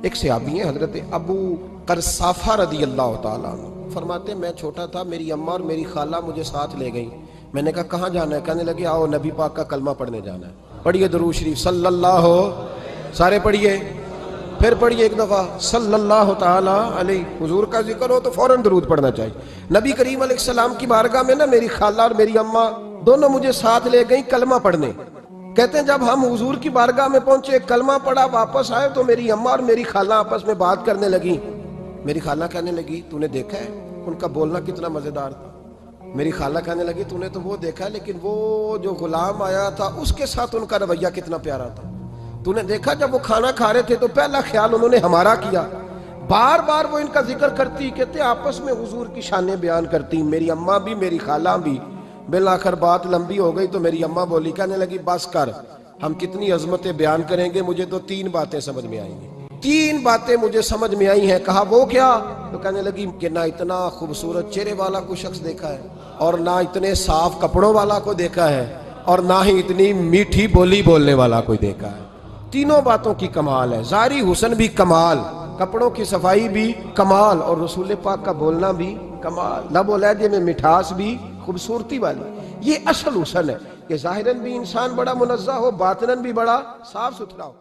एक सहाबी हैं हजरत अबू करसाफा रदी अल्लाह ताला अन्हु, फरमाते मैं छोटा था, मेरी अम्मा और मेरी खाला मुझे साथ ले गई। मैंने कहा कहाँ जाना है? कहने लगे आओ नबी पाक का कलमा पढ़ने जाना है। पढ़िए दरूद शरीफ सल्लल्लाहु, सारे पढ़िए, फिर पढ़िए एक दफ़ा सल्लल्लाहु ताला अलैहि। हुजूर का जिक्र हो तो फौरन दरूद पढ़ना चाहिए। नबी करीम अलैहिस्सलाम की बारगाह में ना मेरी खाला और मेरी अम्मा दोनों मुझे साथ ले गई कलमा पढ़ने। कहते हैं जब हम हुजूर की बारगाह में पहुंचे, कलमा पढ़ा, वापस आए तो मेरी अम्मा और मेरी खाला आपस में बात करने लगी। मेरी खाला कहने लगी तूने देखा है उनका बोलना कितना मजेदार था। मेरी खाला कहने लगी तूने तो वो देखा है, लेकिन वो जो गुलाम आया था उसके साथ उनका रवैया कितना प्यारा था। तूने देखा जब वो खाना खा रहे थे तो पहला ख्याल उन्होंने हमारा किया। बार बार वो इनका जिक्र करती, कहते आपस में हुजूर की शाने बयान करती, मेरी अम्मा भी मेरी खाला भी। बिल आखिर बात लंबी हो गई तो मेरी अम्मा बोली, कहने लगी बस कर, हम कितनी अजमतें बयान करेंगे, मुझे तो 3 बातें समझ में आएंगी। 3 बातें मुझे समझ में आई हैं। कहा वो क्या? तो कहने लगी कि ना इतना खूबसूरत चेहरे वाला कोई शख्स देखा है, और ना इतने साफ कपड़ों वाला को देखा है, और ना ही इतनी मीठी बोली बोलने वाला कोई देखा है। तीनों बातों की कमाल है। ज़ाहिरी हुस्न भी कमाल, कपड़ों की सफाई भी कमाल, और रसूल पाक का बोलना भी कमाल, लबो लहजे में मिठास भी खूबसूरती वाली। ये असल हुस्न है कि ज़ाहिरन भी इंसान बड़ा मुनज़्ज़ह हो, बातिनन भी बड़ा साफ सुथरा हो।